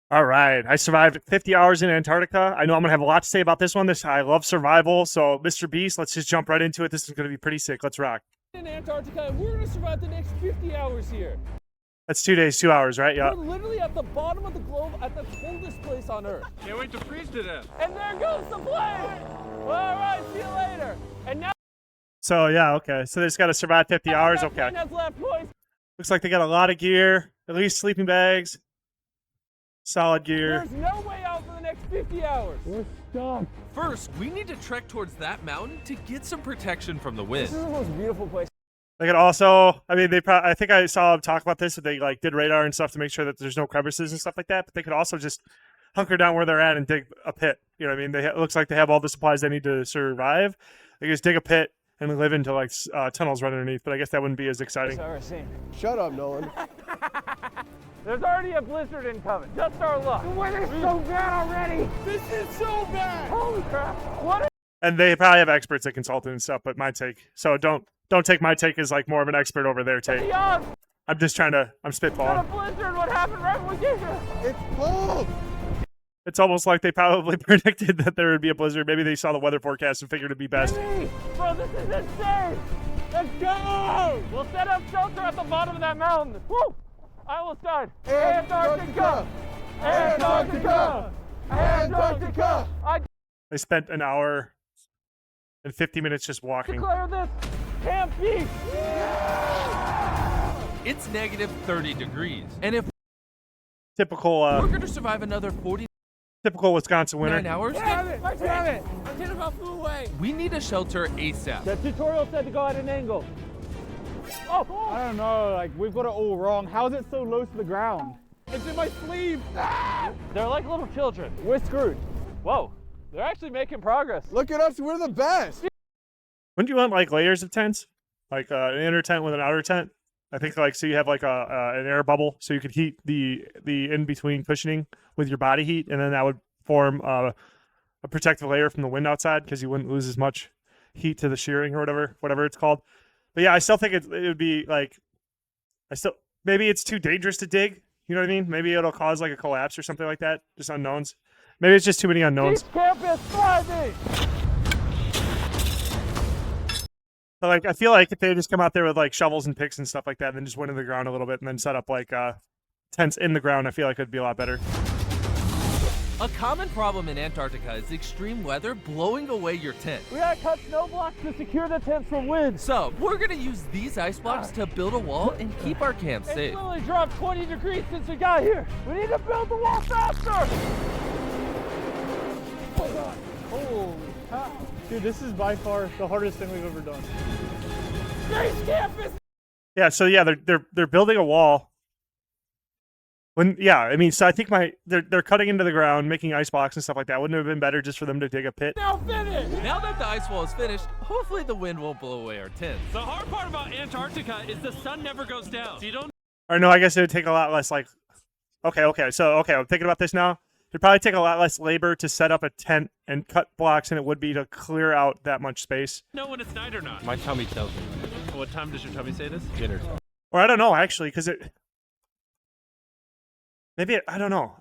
All right. I survived 50 hours in Antarctica. I know I'm going to have a lot to say about this one. I love survival. So, Mr. Beast, let's just jump right into it. This is going to be pretty sick. Let's rock. In Antarctica, and we're gonna survive the next 50 hours here. That's 2 days, 2 hours, right? Yeah. We're literally at the bottom of the globe at the coldest place on Earth. Can't wait to freeze to death. And there goes the plane! All right, see you later. And now So, yeah, okay. So, they just got to survive 50 hours. that Okay. plane has left, boys. Looks like they got a lot of gear, at least sleeping bags, solid gear. There's no way out for the next 50 hours. We're stuck. First, we need to trek towards that mountain to get some protection from the wind. This is the most beautiful place. They could also, I mean, I think I saw them talk about this, that they like did radar and stuff to make sure that there's no crevices and stuff like that. But they could also just hunker down where they're at and dig a pit. You know what I mean? It looks like they have all the supplies they need to survive. They can just dig a pit and live into like tunnels right underneath. But I guess that wouldn't be as exciting. I've ever seen. Shut up, Nolan. There's already a blizzard incoming. Just our luck. The weather's so bad already. This is so bad. Holy crap. What? And they probably have experts that consult and stuff. But my take, so don't take my take as like more of an expert over their take. The odds. I'm just trying to, I'm Got a spitballing. blizzard. What happened right when we get here? It's cold. It's almost like they probably predicted that there would be a blizzard. Maybe they saw the weather forecast and figured it'd be best. Jimmy! Bro, this is insane! Let's go! We'll set up shelter at the bottom of that mountain. Woo! I almost died. Antarctica! Antarctica! Antarctica! I They spent an hour and 50 minutes just walking. declare this Camp Peace! It's negative 30 degrees. And if Typical, we're going to survive another 49 typical Wisconsin winter. hours, Damn it! Damn it! I'm getting about flew away. we need a shelter ASAP. The tutorial said to go at an angle. Oh! I don't know, like we've got it all wrong. How is it so low to the ground? It's in my sleeve! They're like little children. We're screwed. Whoa. They're actually making progress. Look at us, we're the best. Wouldn't you want like layers of tents? Like an inner tent with an outer tent? I think like so you have like an air bubble so you could heat the in between cushioning with your body heat, and then that would form a protective layer from the wind outside because you wouldn't lose as much heat to the shearing or whatever it's called. But yeah, I still think it would be like maybe it's too dangerous to dig. You know what I mean? Maybe it'll cause like a collapse or something like that. Just unknowns. Maybe it's just too many unknowns. Peace Camp is thriving! But like I feel like if they just come out there with like shovels and picks and stuff like that, and then just went in the ground a little bit and then set up like tents in the ground, I feel like it'd be a lot better. A common problem in Antarctica is extreme weather blowing away your tent. We gotta cut snow blocks to secure the tents from wind. So, we're going to use these ice blocks to build a wall and keep our camp It's safe. literally dropped 20 degrees since we got here. We need to build the wall faster! Oh god. Holy cow. Dude, this is by far the hardest thing we've ever done. Base camp is Yeah, so yeah, they're building a wall. So I think they're cutting into the ground, making ice blocks and stuff like that. Wouldn't it have been better just for them to dig a pit? now finished! Now that the ice wall is finished, hopefully the wind won't blow away our tents. The hard part about Antarctica is the sun never goes down. So you don't Or no, I guess it would take a lot less. Like, okay, I'm thinking about this now. It'd probably take a lot less labor to set up a tent and cut blocks than it would be to clear out that much space. know when it's night or not. My tummy tells me. What time does your tummy say this? Dinner. Or I don't know actually, because I don't know.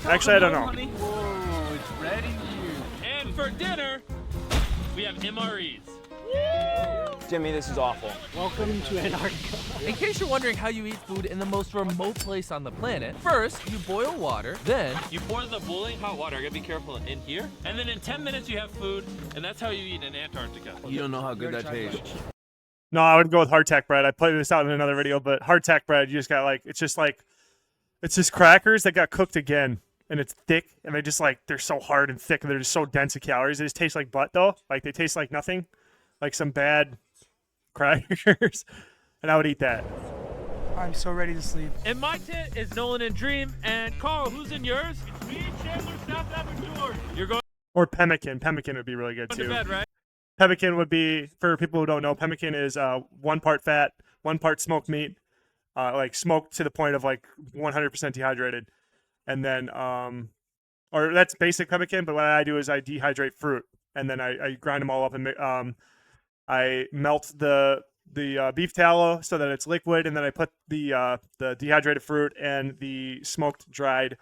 Actually, I don't know. Honey. Whoa, it's ready. And for dinner, we have MREs. Jimmy, this is awful. Welcome to Antarctica. In case you're wondering how you eat food in the most remote place on the planet, first you boil water, then You pour the boiling hot water. You gotta be careful in here. And then in 10 minutes you have food, and that's how you eat in Antarctica. you don't know how good that tastes. No, I would go with hardtack bread. I played this out in another video, but hardtack bread, you just got it's just crackers that got cooked again, and it's thick, and they're so hard and thick, and they're just so dense of calories. They just taste like butt though. Like they taste like nothing, like some bad crackers, and I would eat that. I'm so ready to sleep. In my tent is Nolan and Dream, and Carl, who's in yours? It's me, Chandler, South Labrador. You're going Or pemmican. Pemmican would be really good to too. bed, right? Pemmican would be, for people who don't know, pemmican is 1 part fat, 1 part smoked meat, like smoked to the point of like 100% dehydrated, and then or that's basic pemmican. But what I do is I dehydrate fruit, and then I grind them all up, and I melt the beef tallow so that it's liquid, and then I put the dehydrated fruit and the smoked dried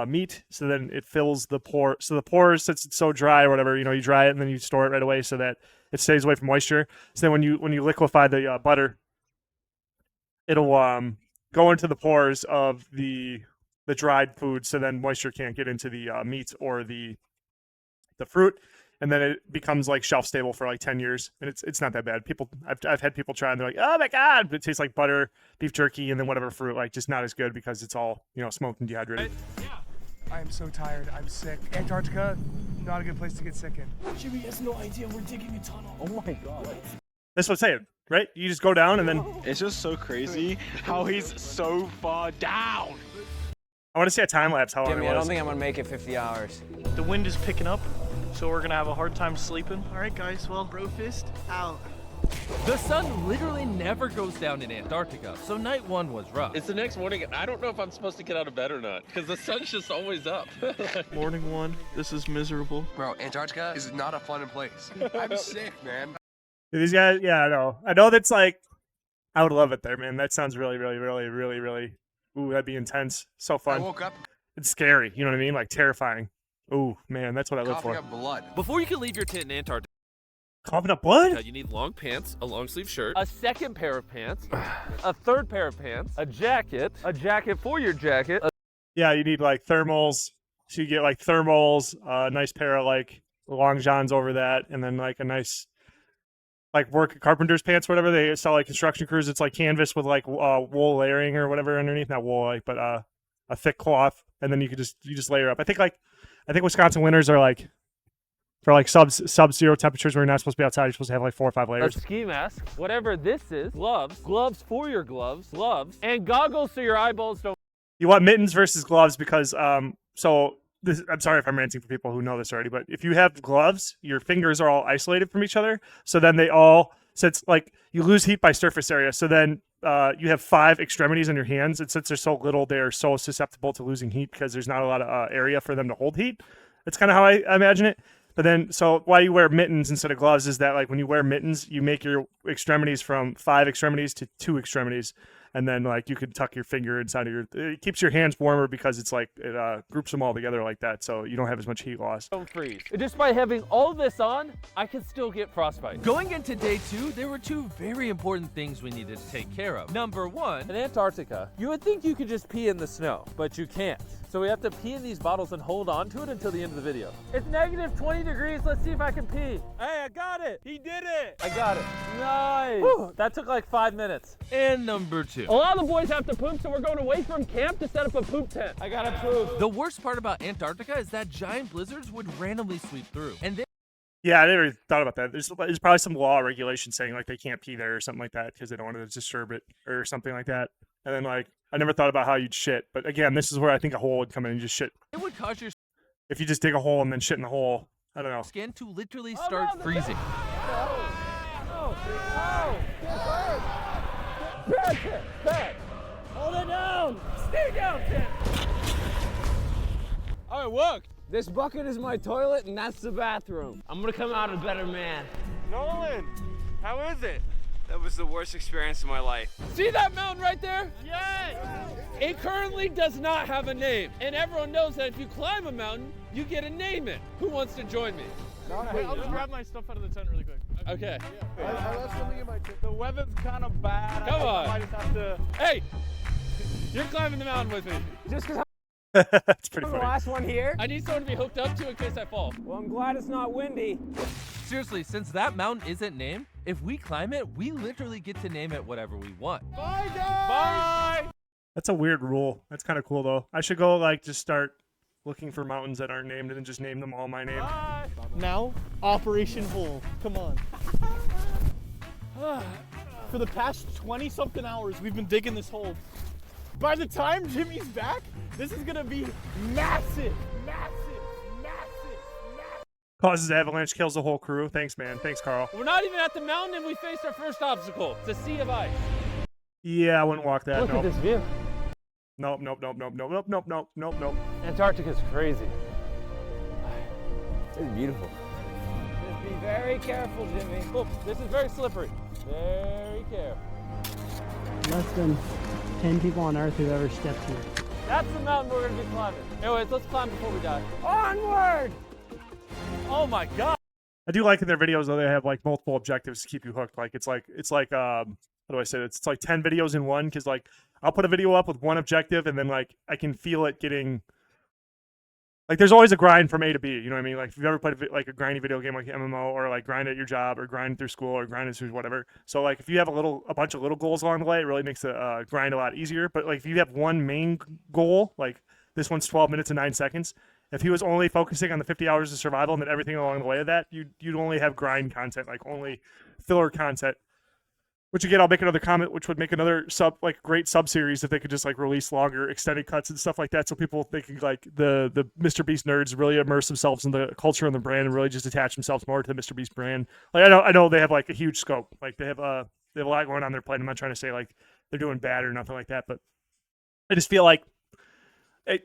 meat, so then it fills the pore. So the pores, since it's so dry or whatever, you dry it and then you store it right away so that it stays away from moisture. So then when you liquefy the butter, it'll go into the pores of the dried food, so then moisture can't get into the meat or the fruit, and then it becomes like shelf stable for like 10 years, and it's not that bad. I've had people try and they're like, oh my god, but it tastes like butter, beef jerky, and then whatever fruit, like just not as good because it's all smoked and dehydrated. I am so tired. I'm sick. Antarctica, not a good place to get sick in. Jimmy has no idea we're digging a tunnel. Oh my god. That's what I'm saying, right? You just go down and then It's just so crazy how he's so far down. I want to see a time lapse how long Jimmy, it I was. don't think I'm gonna make it 50 hours. The wind is picking up, so we're gonna have a hard time sleeping. All right, guys. Well, bro fist out. The sun literally never goes down in Antarctica, so night one was rough. It's the next morning, and I don't know if I'm supposed to get out of bed or not, because the sun's just always up. Morning one. This is miserable. Bro, Antarctica is not a fun place. I'm sick, man. These guys, yeah, I know that's like, I would love it there, man. That sounds really, really, really, really, really, ooh, that'd be intense. So I fun. woke up It's scary, you know what I mean? Like terrifying. Ooh, man, that's what I live coughing for. up blood. Before you can leave your tent in Antarctica, Coughing up blood? you need long pants, a long sleeve shirt, A second pair of pants, a third pair of pants, a jacket for your jacket. Yeah, you need like thermals. So you get like thermals, a nice pair of like long johns over that, and then like a nice like work carpenter's pants, whatever they sell like construction crews. It's like canvas with like wool layering or whatever underneath, not wool, like, but a thick cloth, and then you just layer up. I think Wisconsin winters are like for like sub-zero temperatures where you're not supposed to be outside. You're supposed to have like 4 or 5 A layers. ski mask, whatever this is, gloves for your gloves, and goggles so your eyeballs don't. You want mittens versus gloves because so this, I'm sorry if I'm ranting for people who know this already, but if you have gloves, your fingers are all isolated from each other. So then since like you lose heat by surface area, so then you have 5 extremities on your hands, and since they're so little, they're so susceptible to losing heat because there's not a lot of area for them to hold heat. That's kind of how I imagine it. But then, so why you wear mittens instead of gloves is that like when you wear mittens, you make your extremities from 5 extremities to 2 extremities. And then like you could tuck your finger inside of it keeps your hands warmer because it's like, it groups them all together like that. So you don't have as much heat loss. Don't freeze. Just by having all this on, I can still get frostbite. Going into day 2, there were 2 very important things we needed to take care of. Number 1, In Antarctica, you would think you could just pee in the snow, but you can't. So we have to pee in these bottles and hold on to it until the end of the video. It's negative 20 degrees. Let's see if I can pee. Hey, I got it. He did it. I got it. Nice. Whew, that took like 5 minutes. and number 2. A lot of the boys have to poop, so we're going away from camp to set up a poop tent. I gotta poop. The worst part about Antarctica is that giant blizzards would randomly sweep through, and Yeah, I never thought about that. There's probably some law or regulation saying like they can't pee there or something like that because they don't want to disturb it or something like that. And then like I never thought about how you'd shit, but again, this is where I think a hole would come in and just shit. it would cause your If you just dig a hole and then shit in the hole, I don't know. skin to literally start freezing. Back. Hold it down. Stay down, Tim. All right, look. This bucket is my toilet, and that's the bathroom. I'm gonna come out a better man. Nolan, how is it? That was the worst experience of my life. See that mountain right there? Yes. It currently does not have a name, and everyone knows that if you climb a mountain, you get to name it. Who wants to join me? Wait, I'll just grab my stuff out of the tent really quick. Okay. I left something in my tent. The weather's kind of bad. Come on. I might just have to. Hey, you're climbing the mountain with me. Just because It's pretty I'm the funny. last one here. I need someone to be hooked up to in case I fall. Well, I'm glad it's not windy. Seriously, since that mountain isn't named, if we climb it, we literally get to name it whatever we want. Bye, guys. Bye. That's a weird rule. That's kind of cool though. I should go like just start looking for mountains that aren't named and then just name them all my name. Bye. Now, Operation Hole. Come on. For the past 20-something hours, we've been digging this hole. By the time Jimmy's back, this is gonna be massive. Causes avalanche, kills the whole crew. Thanks, man. Thanks, Carl. We're not even at the mountain, and we faced our first obstacle. It's a sea of ice. Yeah, I wouldn't walk that. Look Nope. at this view. Nope. Antarctica's crazy. It's beautiful. Just be very careful, Jimmy. Oh, this is very slippery. Very careful. Less than 10 people on Earth who've ever stepped here. That's the mountain we're gonna be climbing. Anyways, let's climb before we die. Onward! Oh my God. I do like in their videos though they have like multiple objectives to keep you hooked. Like it's like how do I say it? It's like 10 videos in one, because like I'll put a video up with one objective and then like I can feel it getting like there's always a grind from A to B. You know what I mean? Like if you've ever played like a grindy video game like MMO, or like grind at your job, or grind through school, or grind through whatever. So like if you have a bunch of little goals along the way, it really makes the grind a lot easier. But like if you have one main goal, like this one's 12 minutes and 9 seconds. If he was only focusing on the 50 hours of survival and then everything along the way of that, you'd only have grind content, like only filler content. Which again, I'll make another comment, which would make another great sub series if they could just like release longer extended cuts and stuff like that, so people they can like the Mr. Beast nerds really immerse themselves in the culture and the brand and really just attach themselves more to the Mr. Beast brand. Like I know they have like a huge scope, like they have a lot going on their plate. I'm not trying to say like they're doing bad or nothing like that, but I just feel like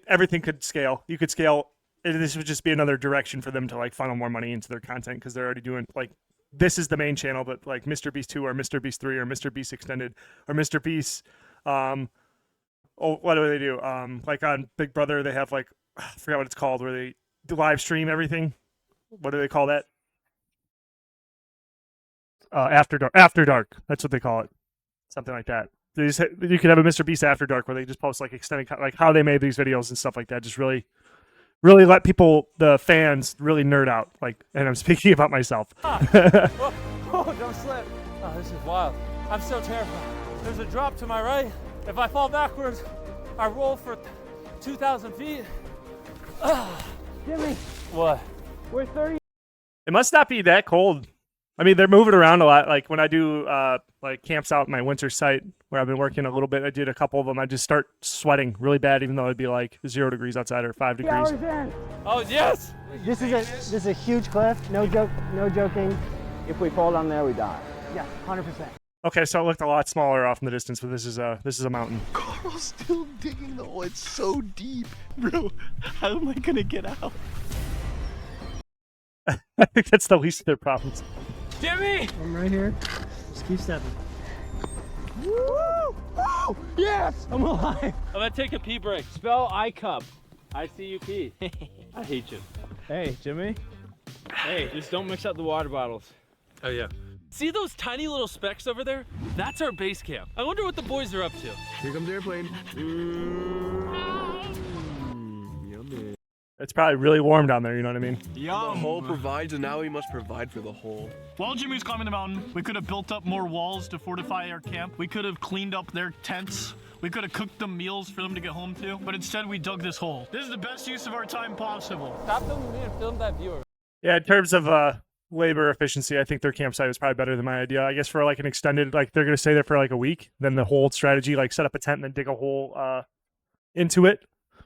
everything could scale. You could scale. This would just be another direction for them to like funnel more money into their content, because they're already doing like. This is the main channel, but like Mr. Beast 2 or Mr. Beast 3 or Mr. Beast Extended or Mr. Beast, what do they do? Like on Big Brother, they have like, I forgot what it's called, where they live stream everything. What do they call that? After Dark. That's what they call it. Something like that. You could have a Mr. Beast After Dark where they just post like extended, like how they made these videos and stuff like that. Just really let people, the fans, really nerd out. Like, and I'm speaking about myself. Oh, don't slip. Oh, this is wild. I'm so terrified. There's a drop to my right. If I fall backwards, I roll for 2,000 feet. Jimmy, What? we're 30. It must not be that cold. I mean, they're moving around a lot. Like when I do like camps out in my winter site where I've been working a little bit, I did a couple of them. I just start sweating really bad, even though it'd be like 0 degrees outside or 5 degrees. Hours in. Oh, yes! This is a huge cliff. No joking. If we fall down there, we die. Yeah, 100%. Okay, so it looked a lot smaller off in the distance, but this is a mountain. Carl's still digging the hole. It's so deep. Bro, how am I gonna get out? I think that's the least of their problems. Jimmy! I'm right here. Just keep stepping. Woo! Oh, yes! I'm alive. I'm gonna take a pee break. Spell ICUP. ICUP. I hate you. Hey, Jimmy. Hey, just don't mix up the water bottles. Oh yeah. See those tiny little specks over there? That's our base camp. I wonder what the boys are up to. Here comes the airplane. It's probably really warm down there, you know what I mean? The hole provides, and now we must provide for the hole. While Jimmy's climbing the mountain, we could have built up more walls to fortify our camp. We could have cleaned up their tents. We could have cooked them meals for them to get home to. But instead, we dug this hole. This is the best use of our time possible. Stop filming me and film that viewer. Yeah, in terms of labor efficiency, I think their campsite was probably better than my idea. I guess for like an extended, like they're going to stay there for like a week, then the whole strategy, like set up a tent and then dig a hole into it,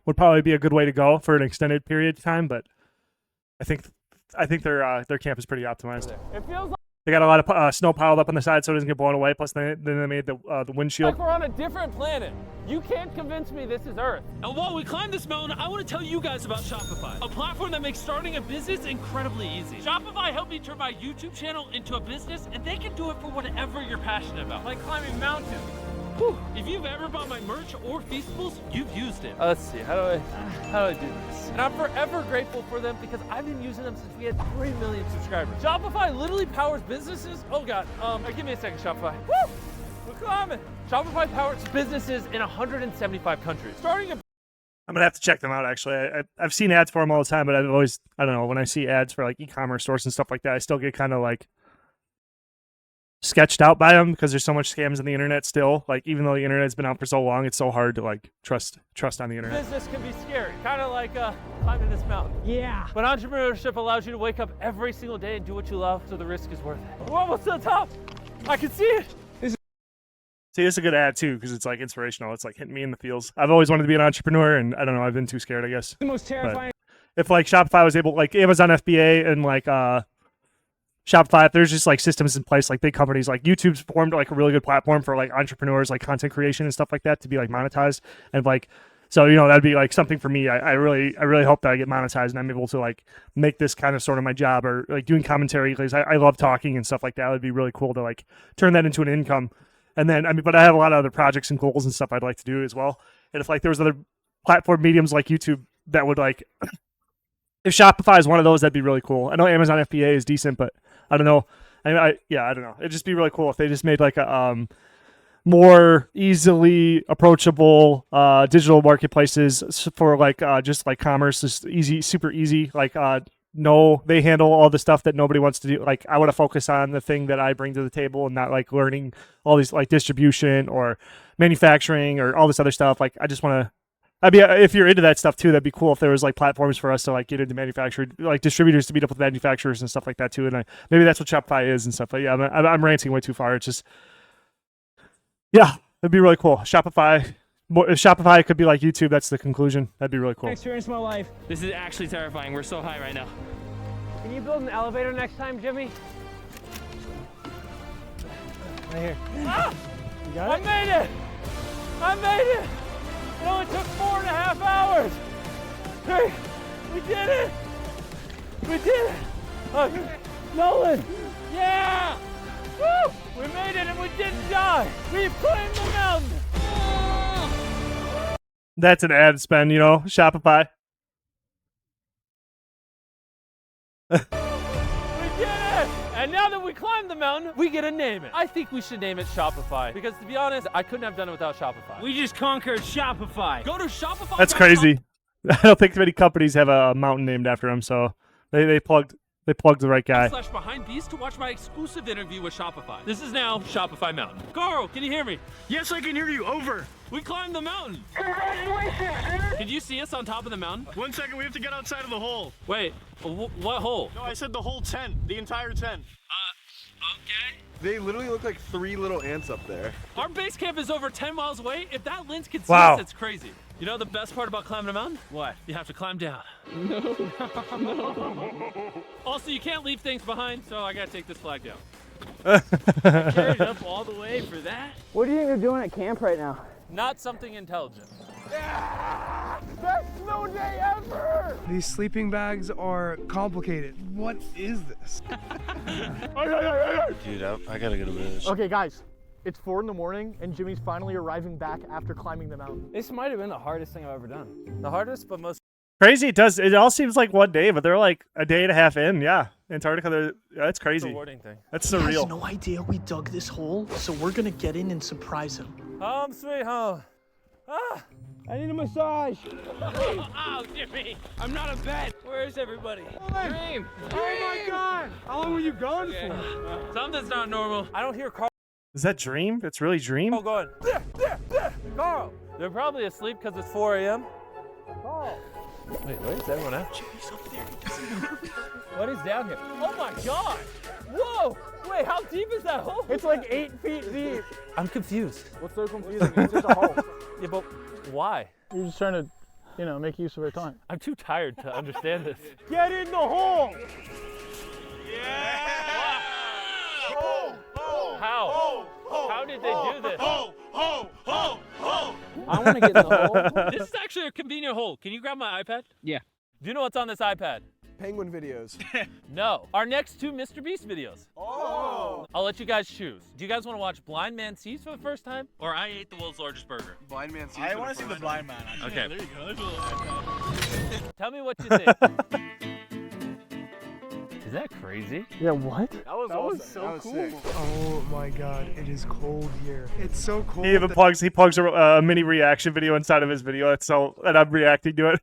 would probably be a good way to go for an extended period of time. But I think their camp is pretty optimized. It feels like They got a lot of snow piled up on the side so it doesn't get blown away. Plus, then they made the windshield. we're on a different planet. You can't convince me this is Earth. And while we climb this mountain, I want to tell you guys about Shopify, a platform that makes starting a business incredibly easy. Shopify helped me turn my YouTube channel into a business, and they can do it for whatever you're passionate about, like climbing mountains. Whew. If you've ever bought my merch or Feastables, you've used it. Let's see, how do I do this? And I'm forever grateful for them because I've been using them since we had 3 million subscribers. Shopify literally powers businesses. Oh God, give me a second, Shopify. Woo! We're climbing. Shopify powers businesses in 175 countries. I'm gonna have to check them out. Actually, I've seen ads for them all the time, but I've always, I don't know, when I see ads for like e-commerce stores and stuff like that, I still get kind of like sketched out by them because there's so much scams on the internet still. Like even though the internet's been out for so long, it's so hard to like trust on the internet. Business can be scary, kind of like climbing this mountain. Yeah. But entrepreneurship allows you to wake up every single day and do what you love, so the risk is worth it. We're almost to the top. I can see it. See, it's a good ad too because it's like inspirational. It's like hitting me in the feels. I've always wanted to be an entrepreneur, and I don't know, I've been too scared, I guess. The most terrifying. But if like Shopify was able, like Amazon FBA and like Shopify, if there's just like systems in place, like big companies, like YouTube's formed like a really good platform for like entrepreneurs, like content creation and stuff like that to be like monetized. And like, so, you know, that'd be like something for me. I really hope that I get monetized and I'm able to like make this kind of sort of my job, or like doing commentary because I love talking and stuff like that. It would be really cool to like turn that into an income. And then, I mean, but I have a lot of other projects and goals and stuff I'd like to do as well. And if like there was other platform mediums like YouTube that would like. If Shopify is one of those, that'd be really cool. I know Amazon FBA is decent, but I don't know. I don't know. It'd just be really cool if they just made like a more easily approachable digital marketplaces for like just like commerce, just easy, super easy. Like no, they handle all the stuff that nobody wants to do. Like I want to focus on the thing that I bring to the table and not like learning all these like distribution or manufacturing or all this other stuff. Like I just want to. If you're into that stuff too, that'd be cool if there was like platforms for us to like get into manufacturing, like distributors to meet up with manufacturers and stuff like that too. And maybe that's what Shopify is and stuff. But yeah, I'm ranting way too far. It's just, yeah, it'd be really cool. Shopify, if Shopify could be like YouTube, that's the conclusion. That'd be really cool. Experience my life. This is actually terrifying. We're so high right now. Can you build an elevator next time, Jimmy? Right here. Ah! You got I it? made it! I made it! It only took 4.5 hours. Hey, we did it! We did it! Nolan! Yeah! Woo! We made it and we didn't die! We climbed the mountain! That's an ad spend, you know, Shopify. We did it! And now that we climbed the mountain, we get to name it. I think we should name it Shopify. Because to be honest, I couldn't have done it without Shopify. We just conquered Shopify. Go to Shopify. That's crazy. I don't think many companies have a mountain named after them, so they plugged the right guy. /behind beast to watch my exclusive interview with Shopify. This is now Shopify Mountain. Carl, can you hear me? Yes, I can hear you. Over. We climbed the mountain. Can you see us on top of the mountain? 1 second, we have to get outside of the hole. Wait, what hole? No, I said the whole tent, the entire tent. Okay. They literally look like 3 little ants up there. Our base camp is over 10 miles away. If that lens can see Wow. us, it's crazy. You know the best part about climbing a mountain? What? You have to climb down. Also, you can't leave things behind, so I gotta take this flag down. I carried it up all the way for that. What do you think you're doing at camp right now? Not something intelligent. Best snow day ever! These sleeping bags are complicated. What is this? Dude, I gotta go to bed. Okay, guys. It's 4 in the morning, and Jimmy's finally arriving back after climbing the mountain. This might have been the hardest thing I've ever done. The hardest, but most Crazy. It all seems like one day, but they're like a day and a half in. Yeah, Antarctica. That's crazy. rewarding thing. That's He has surreal. no idea we dug this hole, so we're gonna get in and surprise him. Home sweet home. Ah! I need a massage. Oh, Jimmy, I'm not a vet. Where's everybody? Dream. Oh my God! How long were you gone for? Something's not normal. I don't hear Carl Is that Dream? It's really Dream? going. Carl, they're probably asleep because it's 4 a.m. Carl. Wait, where's everyone at? Jimmy's up there. What is down here? Oh my God! Whoa! Wait, how deep is that hole? It's like 8 feet deep. I'm confused. What's so confusing? It's just a hole. Yeah, but why? You're just trying to, make use of our time. I'm too tired to understand this. Get in the hole! How? How did they do this? I want to get in the hole. This is actually a convenient hole. Can you grab my iPad? Yeah. Do you know what's on this iPad? Penguin videos. No. Our next 2 Mr. Beast videos. Oh! I'll let you guys choose. Do you guys want to watch Blind Man Sees for the first time? Or I ate the world's largest burger. Blind man sees. I want to see the blind man. Okay. There you go. There's a little Tell me what you think. Is that crazy? Yeah, what? That was so cool. Oh my God, it is cold here. It's so cold. He even plugs a mini reaction video inside of his video. And I'm reacting to it.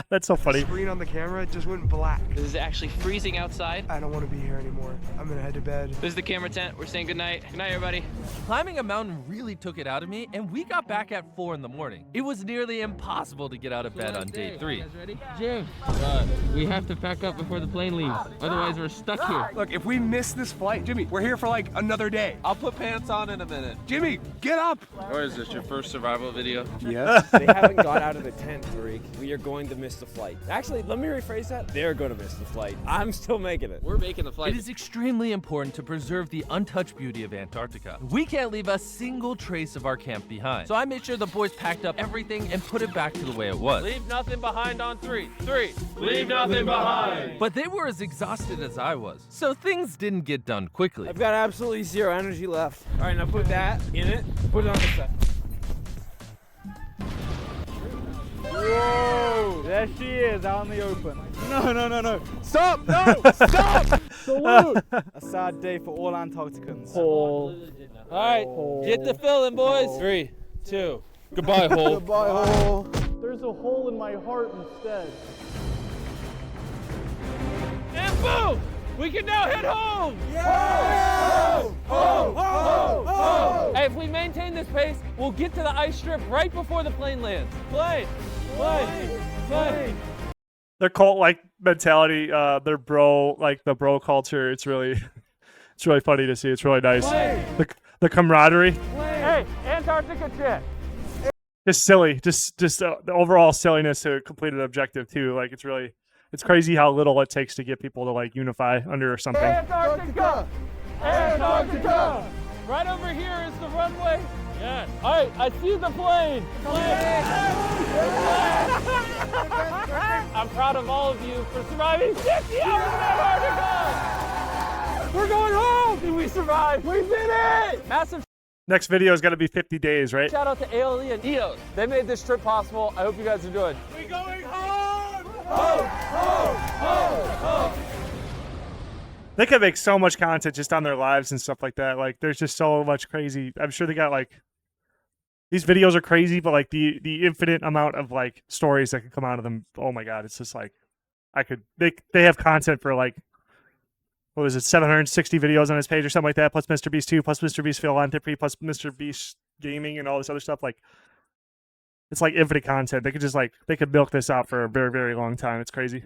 That's so funny. The screen on the camera just went black. This is actually freezing outside. I don't want to be here anymore. I'm gonna head to bed. This is the camera tent. We're saying goodnight. Good night, everybody. Climbing a mountain really took it out of me, and we got back at 4 in the morning. It was nearly impossible to get out of bed on day 3. Jim, we have to pack up before the plane leaves. Otherwise, we're stuck here. Look, if we miss this flight, Jimmy, we're here for like another day. I'll put pants on in a minute. Jimmy, get up! What is this, your first survival video? Yes. They haven't got out of the tent, Tariq. We are going to miss the flight. Actually, let me rephrase that. They're going to miss the flight. I'm still making it. We're making the flight. It is extremely important to preserve the untouched beauty of Antarctica. We can't leave a single trace of our camp behind. So I made sure the boys packed up everything and put it back to the way it was. Leave nothing behind on 3. 3. Leave nothing behind. But they were as exhausted as I was, so things didn't get done quickly. I've got absolutely 0 energy left. All right, now put that in it. Put it on this side. Whoa! There she is out in the open. No. Stop! No! Stop! Salute! A sad day for all Antarcticans. Hole. All right, get the filling, boys. 3, 2. Goodbye, hole. Goodbye, hole. There's a hole in my heart instead. And boom! We can now hit home! Hey, if we maintain this pace, we'll get to the ice strip right before the plane lands. Plane! Their cult like mentality, their bro like the bro culture. It's really funny to see. It's really nice. The camaraderie. Hey, Antarctica chick. Just silly. Just the overall silliness to complete an objective too. Like it's crazy how little it takes to get people to like unify under something. Antarctica! Antarctica! Right over here is the runway. Yes. All right, I see the plane. I'm proud of all of you for surviving 60 hours in Antarctica. We're going home. Did we survive? We did it. Massive Next video is gonna be 50 days, right? shout out to ALE and EOS. They made this trip possible. I hope you guys enjoyed. We going home! They could make so much content just on their lives and stuff like that. Like, there's just so much crazy. I'm sure they got like these videos are crazy, but like the infinite amount of like stories that could come out of them. Oh my god, it's just like they have content for like what was it, 760 videos on his page or something like that, plus Mr. Beast 2, plus Mr. Beast Philanthropy, plus Mr. Beast Gaming and all this other stuff. Like, it's like infinite content. They could just like they could milk this out for a very, very long time. It's crazy.